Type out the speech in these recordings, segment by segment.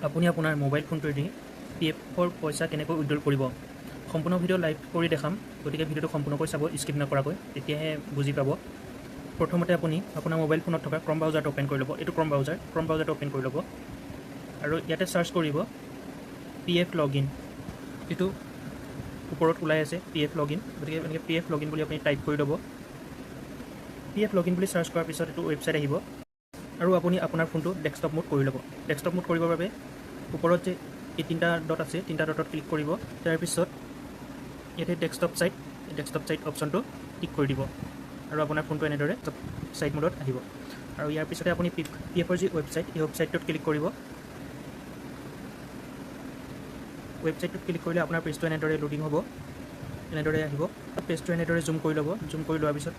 আপুনি আপোনাৰ মোবাইল ফোনটোৱেদি PF-ৰ পইচা কেনেকৈ উইথড্ৰল কৰিব সম্পূৰ্ণ ভিডিঅ' লাইভ কৰি দেখাম গতিকে ভিডিঅ'টো সম্পূৰ্ণকৈ চাব স্কিপ নকৰাকৈ তেতিয়াহে বুজি পাব প্ৰথমতে আপুনি আপোনাৰ মোবাইল ফোনত থকা ক্ৰম ব্ৰাউজাৰটো অ'পেন কৰি ল'ব এইটো ক্ৰম ব্ৰাউজাৰটো অ'পেন কৰি ল'ব আৰু ইয়াতে চাৰ্চ কৰিব PF লগইন এইটো ওপৰত ওলাই আছে PF লগইন গতিকে এনেকৈ PF লগইন বুলি আপুনি টাইপ কৰি ল'ব PF লগইন বুলি চাৰ্চ কৰাৰ পিছত এইটো ৱেবছাইট আহিব আৰু আপুনি আপোনাৰ ফোনটো ডেস্কটপ মোড কৰি ল'ব ডেস্কটপ মোড কৰিবৰ বাবে ওপৰত যে এই তিনিটা ডট আছে তিনিটা ডটত ক্লিক কৰিব তাৰপিছত ইয়াতে ডেস্কটপ সাইট অপশ্যনটো ক্লিক কৰি দিব আৰু আপোনাৰ ফোনটো এনেদৰে সাইট মোডত আহিব আৰু ইয়াৰ পিছতে আপুনি PF-ৰ যি ৱেবছাইট এই ৱেবছাইটটোত ক্লিক কৰিব ৱেবছাইটটোত ক্লিক কৰিলে আপোনাৰ পেজটো এনেদৰে লোডিং হ'ব এনেদৰে আহিব পেজটো এনেদৰে জুম কৰি ল'ব জুম কৰি লোৱাৰ পিছত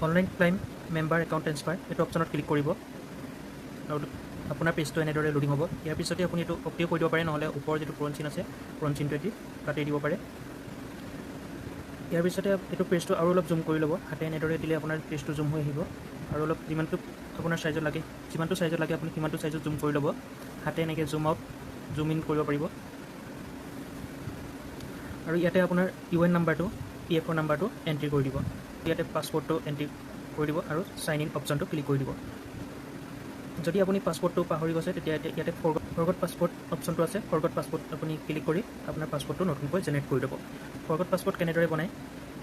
online claim member account transfer এইটো অপশ্যনত ক্লিক কৰিব আৰু আপোনাৰ পেজটো এনেদৰে লোডিং হ'ব ইয়াৰ পিছতে আপুনি এইটো অ'কেও কৰি দিব পাৰে নহ'লে ওপৰৰ যিটো পুৰণ চিন আছে পুৰণ চিনটো এটি কাটি দিব পাৰে ইয়াৰ পিছতে এইটো পেজটো আৰু অলপ জুম কৰি ল'ব হাতে এনেদৰে দিলে আপোনাৰ পেজটো জুম হৈ আহিব আৰু অলপ যিমানটো আপোনাৰ চাইজত লাগে যিমানটো চাইজত লাগে আপুনি সিমানটো চাইজত জুম কৰি ল'ব হাতে এনেকৈ জুম আউট জুম ইন কৰিব পাৰিব আৰু ইয়াতে আপোনাৰ UN নাম্বাৰটো PF-ৰ নাম্বাৰটো এণ্ট্ৰি কৰি দিব ইয়াতে পাছৱৰ্ডটো এণ্ট্ৰি কৰি দিব আৰু চাইন ইন অপশ্যনটো ক্লিক কৰি দিব যদি আপুনি পাছৱৰ্ডটো পাহৰি গৈছে তেতিয়া ইয়াতে ফৰগট পাছৱৰ্ড অপশ্যনটো আছে ফৰগট পাছৱৰ্ড আপুনি ক্লিক কৰি আপোনাৰ পাছৱৰ্ডটো নতুনকৈ জেনেৰেট কৰি ল'ব ফৰগট পাছৱৰ্ড কেনেদৰে বনায়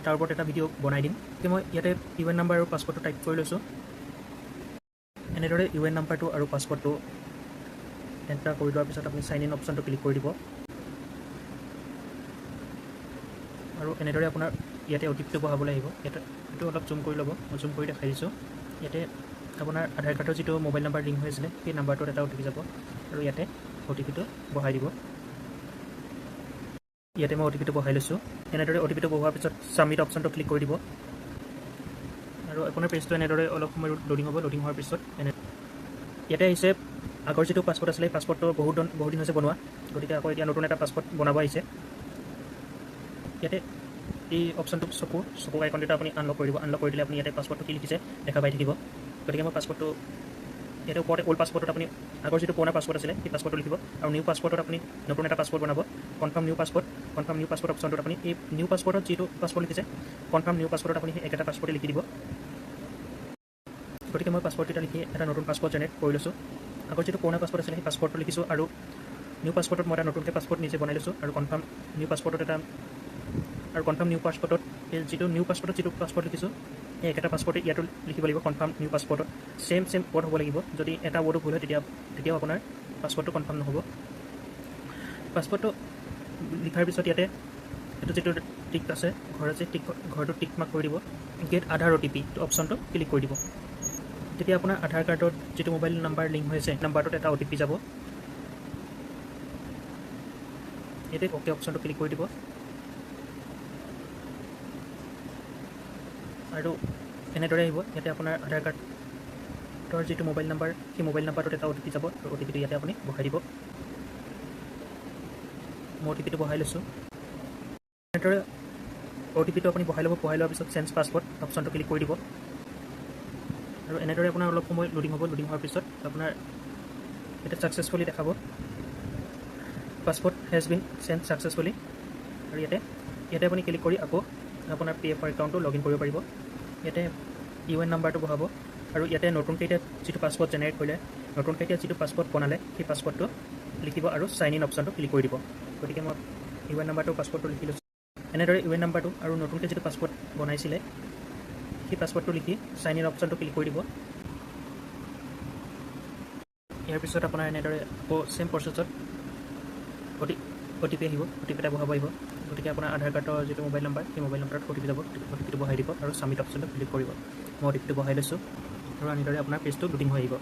তাৰ ওপৰত এটা ভিডিঅ' বনাই দিম গতিকে মই ইয়াতে UN নাম্বাৰ আৰু পাছৱৰ্ডটো টাইপ কৰি লৈছোঁ এনেদৰে UN নাম্বাৰটো আৰু পাছৱৰ্ডটো এণ্টাৰ কৰি লোৱাৰ পিছত আপুনি চাইন ইন অপশ্যনটো ক্লিক কৰি দিব আৰু এনেদৰে আপোনাৰ ইয়াতে OTP-টো বহাবলৈ আহিব ইয়াতে এইটো অলপ জুম কৰি ল'ব মই জুম কৰি দেখাই দিছোঁ ইয়াতে আপোনাৰ আধাৰ কাৰ্ডৰ যিটো মোবাইল নাম্বাৰ লিংক হৈ আছিলে সেই নাম্বাৰটোত এটা OTP যাব আৰু ইয়াতে OTP-টো বহাই দিব ইয়াতে মই OTP-টো বহাই লৈছোঁ এনেদৰে OTP-টো বহোৱাৰ পিছত ছাবমিট অপশ্যনটো ক্লিক কৰি দিব আৰু আপোনাৰ পেজটো এনেদৰে অলপ সময় লোডিং হ'ব লোডিং হোৱাৰ পিছত ইয়াতে আহিছে আগৰ যিটো পাছৱৰ্ড আছিলে সেই পাছৱৰ্ডটো বহুত দিন হৈছে বনোৱা গতিকে আকৌ এতিয়া নতুন এটা পাছৱৰ্ড বনাব আহিছে ইয়াতে এই অপশ্যনটো চকু আইকন এটা আপুনি আনলক কৰি দিব আনলক কৰি দিলে আপুনি ইয়াতে পাছৱৰ্ডটো কি লিখিছে দেখা পাই থাকিব গতিকে মই পাছৱৰ্ডটো ইয়াতে ওপৰতে অল্ড পাছৱৰ্ডত আপুনি আগৰ যিটো পুৰণা পাছৱৰ্ড আছিলে সেই পাছৱৰ্ডটো লিখিব আৰু নিউ পাছৱৰ্ডত আপুনি নতুন এটা পাছৱৰ্ড বনাব কনফাৰ্ম নিউ পাছৱৰ্ড অপশ্যনটোত আপুনি এই নিউ পাছৱৰ্ডত যিটো পাছৱৰ্ড লিখিছে কনফাৰ্ম নিউ পাছৱৰ্ডত আপুনি সেই একেটা পাছৱৰ্ডে লিখি দিব গতিকে মই পাছৱৰ্ড এটা লিখি এটা নতুন পাছৱৰ্ড জেনেৰেট কৰি লৈছোঁ আগৰ যিটো পুৰণা পাছৱৰ্ড আছিলে সেই পাছৱৰ্ডটো লিখিছোঁ আৰু নিউ পাছৱৰ্ডত মই এটা নতুনকৈ পাছৱৰ্ড নিজে বনাই লৈছোঁ আৰু কনফাৰ্ম নিউ পাছৱৰ্ডত যিটো নিউ পাছৱৰ্ডত যিটো পাছৱৰ্ড লিখিছোঁ এই একেটা পাছৱৰ্ডে ইয়াতো লিখিব লাগিব কনফাৰ্ম নিউ পাছৱৰ্ডত ছেম ৱৰ্ড হ'ব লাগিব যদি এটা ৱৰ্ডো ভুল হয় তেতিয়াও আপোনাৰ পাছৱৰ্ডটো কনফাৰ্ম নহ'ব পাছৱৰ্ডটো লিখাৰ পিছত ইয়াতে এইটো যিটো টিক আছে ঘৰটো টিক মাৰ্ক কৰি দিব গেট আধাৰ OTP অপশ্যনটো ক্লিক কৰি দিব তেতিয়া আপোনাৰ আধাৰ কাৰ্ডত যিটো মোবাইল নাম্বাৰ লিংক হৈ আছে নাম্বাৰটোত এটা OTP যাব ইয়াতে অ'কে অপশ্যনটো ক্লিক কৰি দিব আৰু এনেদৰে আহিব ইয়াতে আপোনাৰ আধাৰ কাৰ্ডৰ যিটো মোবাইল নাম্বাৰ সেই মোবাইল নাম্বাৰটোত এটা OTP যাব আৰু OTP-টো ইয়াতে আপুনি বহাই দিব মই OTP-টো বহাই লৈছোঁ এনেদৰে OTP-টো আপুনি বহাই লোৱাৰ পিছত চেঞ্জ পাছৱৰ্ড অপশ্যনটো ক্লিক কৰি দিব আৰু এনেদৰে আপোনাৰ অলপ সময় লোডিং হ'ব লোডিং হোৱাৰ পিছত আপোনাৰ এটা ছাকচেছফুলি দেখাব password has been change successfully আৰু ইয়াতে আপুনি ক্লিক কৰি আকৌ আপোনাৰ PF-ৰ একাউণ্টটো লগ ইন কৰিব পাৰিব ইয়াতে UN নাম্বাৰটো বহাব আৰু ইয়াতে নতুনকৈ এতিয়া যিটো পাছৱৰ্ড জেনেৰেট কৰিলে নতুনকৈ এতিয়া যিটো পাছৱৰ্ড বনালে সেই পাছৱৰ্ডটো লিখিব আৰু চাইন ইন অপশ্যনটো ক্লিক কৰি দিব গতিকে মই UN নাম্বাৰটো পাছৱৰ্ডটো লিখি লৈছোঁ এনেদৰে UN নাম্বাৰটো আৰু নতুনকৈ যিটো পাছৱৰ্ড বনাইছিলে সেই পাছৱৰ্ডটো লিখি চাইন ইন অপশ্যনটো ক্লিক কৰি দিব ইয়াৰ পিছত আপোনাৰ এনেদৰে আকৌ ছেম প্ৰচেছত OTP আহিব OTP এটা বহাব আহিব গতিকে আপোনাৰ আধাৰ কাৰ্ডৰ যিটো মোবাইল নাম্বাৰ সেই মোবাইল নাম্বাৰত OTP যাব OTP-টো বহাই দিব আৰু ছাবমিট অপশ্যনটো ক্লিক কৰিব মই OTP-টো বহাই লৈছোঁ আৰু এনেদৰে আপোনাৰ পেজটো লোডিং হৈ আহিব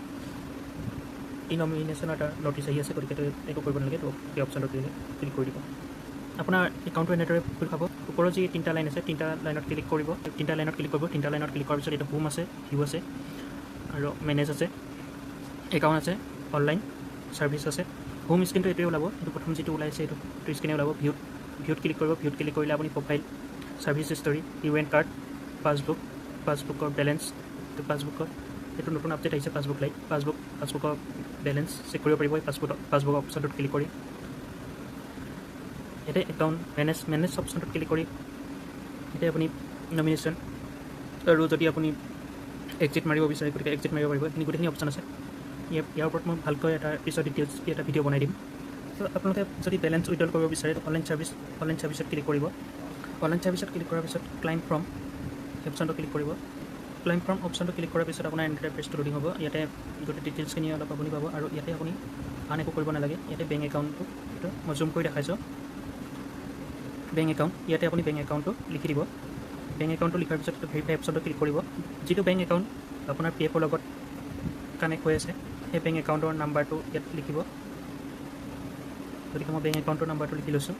এই নমিনেশ্যনৰ এটা ন'টিছ আহি আছে গতিকে একো কৰিব নালাগে সেই অপশ্যনটো ক্লিক কৰি দিব আপোনাৰ একাউণ্টটো এনেদৰে খোল খাব ওপৰত যি তিনিটা লাইন আছে তিনিটা লাইনত ক্লিক কৰিব তিনিটা লাইনত ক্লিক কৰাৰ পিছত এইটো হোম আছে ভিউ আছে আৰু মেনেজ আছে একাউণ্ট আছে অনলাইন ছাৰ্ভিচ আছে হোম স্ক্ৰীনটো এইটোৱে ওলাব এইটো প্ৰথম যিটো ওলাইছে এইটো স্ক্ৰীনে ওলাব ভিউত ক্লিক কৰিব ভিউত ক্লিক কৰিলে আপুনি profile service history UN card পাছবুকৰ বেলেঞ্চ পাছবুকৰ এইটো নতুন আপডেট আহিছে পাছবুক পাছবুকৰ বেলেঞ্চ চেক কৰিব পাৰিব এই পাছবুক অপশ্যনটোত ক্লিক কৰি। ইয়াতে একাউণ্ট মেনেজ অপশ্যনটোত ক্লিক কৰি ইয়াতে আপুনি নমিনেশ্যন আৰু যদি আপুনি এক্সিট মাৰিব বিচাৰে গতিকে এক্সিট মাৰিব পাৰিব। এইখিনি গোটেইখিনি অপশ্যন আছে। ইয়াৰ ওপৰত মই ভালকৈ এটা পিছত ডিটেইলছ এটা ভিডিঅ' বনাই দিম। তো আপোনালোকে যদি বেলেঞ্চ উইথড্ৰল কৰিব বিচাৰে অনলাইন ছাৰ্ভিচত ক্লিক কৰিব। অনলাইন ছাৰ্ভিচত ক্লিক কৰাৰ পিছত ক্লাইম ফ্ৰম অপশ্যনটো ক্লিক কৰিব। ক্লাইম ফ্ৰম অপশ্যনটো ক্লিক কৰাৰ পিছত আপোনাৰ এণ্টাৰ পেজটো লোডিং হ'ব। ইয়াতে গোটেই ডিটেইলছখিনি অলপ আপুনি পাব আৰু ইয়াতে আপুনি আন একো কৰিব নালাগে। ইয়াতে বেংক একাউণ্টটো এইটো মই জুম কৰি দেখাইছোঁ। বেংক একাউণ্ট ইয়াতে আপুনি বেংক একাউণ্টটো লিখি দিব। বেংক একাউণ্টটো লিখাৰ পিছত ভেৰিফাই অপশ্যনটো ক্লিক কৰিব। যিটো বেংক একাউণ্ট আপোনাৰ PF ৰ লগত কানেক্ট হৈ আছে সেই বেংক একাউণ্টৰ নাম্বাৰটো ইয়াত লিখিব। গতিকে মই বেংক একাউণ্টৰ নাম্বাৰটো লিখি লৈছোঁ।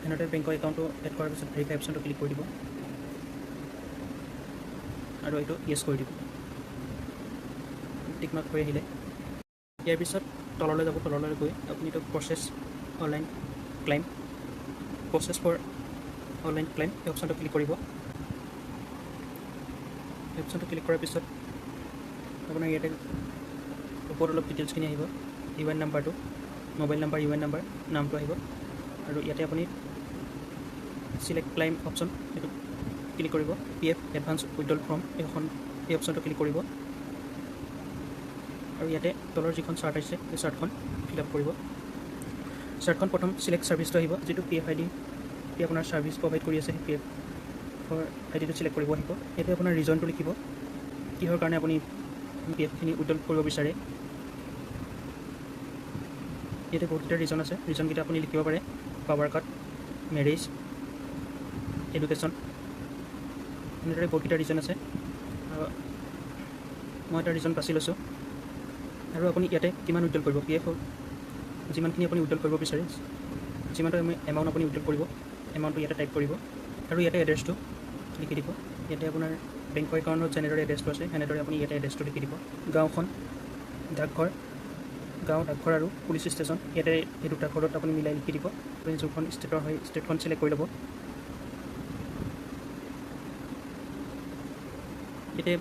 এনেদৰে বেংকৰ একাউণ্টটো এড কৰাৰ পিছত ভেৰিফাই অপশ্যনটো ক্লিক কৰি দিব আৰু এইটো য়েছ কৰি দিব। টিক মাৰ্ক কৰি আহিলে ইয়াৰ পিছত তললৈ যাব। তললৈ গৈ আপুনি এইটো process online claim for online claim এই অপশ্যনটো ক্লিক কৰিব। এই অপশ্যনটো ক্লিক কৰাৰ পিছত আপোনাৰ ইয়াতে ওপৰত অলপ ডিটেইলছখিনি আহিব। ইউএন নাম্বাৰটো মোবাইল নাম্বাৰ ইউএন নাম্বাৰ নামটো আহিব আৰু ইয়াতে আপুনি চিলেক্ট ক্লাইম অপশ্যন এইটো ক্লিক কৰিব। PF এডভান্স উইথড্ৰল ফৰ্ম এই অপশ্যনটো ক্লিক কৰিব আৰু ইয়াতে তলৰ যিখন চাৰ্ট আহিছে সেই চাৰ্টখন ফিল আপ কৰিব। চাৰ্টখন প্ৰথম চিলেক্ট ছাৰ্ভিচটো আহিব। যিটো PF ID আপোনাৰ ছাৰ্ভিচ প্ৰভাইড কৰি আছে সেই PFৰ আইডিটো চিলেক্ট কৰিব আহিব। ইয়াতে আপোনাৰ ৰিজনটো লিখিব কিহৰ কাৰণে আপুনি PFখিনি উইথড্ৰল কৰিব বিচাৰে। ইয়াতে বহুতকেইটা ৰিজন আছে। ৰিজনকেইটা আপুনি লিখিব পাৰে। পাৱাৰ কাট, মেৰেজ, এডুকেশ্যন, এনেদৰে বহুতকেইটা ৰিজন আছে আৰু মই এটা ৰিজন বাছি লৈছোঁ। আৰু আপুনি ইয়াতে কিমান উইথড্ৰল কৰিব PFৰ যিমানখিনি আপুনি উইথড্ৰল কৰিব বিচাৰে যিমানটো এমাউণ্ট আপুনি উইথড্ৰল কৰিব এমাউণ্টটো ইয়াতে টাইপ কৰিব আৰু ইয়াতে এড্ৰেছটো লিখি দিব। ইয়াতে আপোনাৰ বেংকৰ একাউণ্টত যেনেদৰে এড্ৰেছটো আছে সেনেদৰে আপুনি ইয়াতে এড্ৰেছটো লিখি দিব। গাঁওখন, ডাকঘৰ, ডাকঘৰ আৰু পুলিচ ষ্টেচন ইয়াতে এই দুটা ঘৰত আপুনি মিলাই লিখি দিব। আপুনি যোনখন ষ্টেটৰ হয় ষ্টেটখন চিলেক্ট কৰি ল'ব। ইয়াতে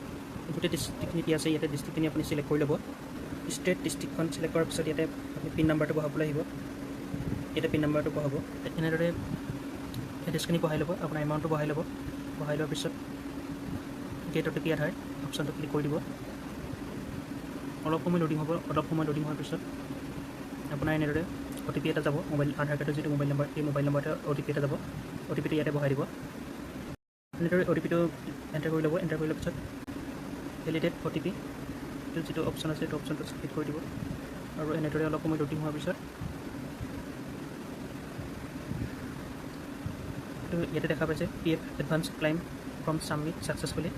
গোটেই ডিষ্ট্ৰিক্টখিনি কি আছে ইয়াতে ডিষ্ট্ৰিক্টখিনি আপুনি চিলেক্ট কৰি ল'ব। ষ্টেট ডিষ্ট্ৰিক্টখন চিলেক্ট কৰাৰ পিছত ইয়াতে আপুনি পিন নাম্বাৰটো বহাবলৈ আহিব। ইয়াতে পিন নাম্বাৰটো বহাব। এনেদৰে এড্ৰেছখিনি বহাই ল'ব। আপোনাৰ এমাউণ্টটো বহাই ল'ব। বহাই লোৱাৰ পিছত গেট OTP আধাৰ অপশ্যনটো ক্লিক কৰি দিব। অলপ সময় লোডিং হ'ব। অলপ সময় লোডিং হোৱাৰ পিছত আপোনাৰ এনেদৰে OTP এটা যাব। আধাৰ কাৰ্ডৰ যিটো মোবাইল নাম্বাৰ সেই মোবাইল নাম্বাৰতে OTP এটা যাব। OTPটো ইয়াতে বহাই দিব। এনেদৰে OTPটো এণ্টাৰ কৰি ল'ব। এণ্টাৰ কৰি লোৱাৰ পিছত ভেলিডেট OTP যিটো অপশ্যন আছে সেইটো অপশ্যনটো ক্লিক কৰি দিব আৰু এনেদৰে অলপ সময় লোডিং হোৱাৰ পিছত ইয়াতে দেখা পাইছে PF advance claim from submit successfully.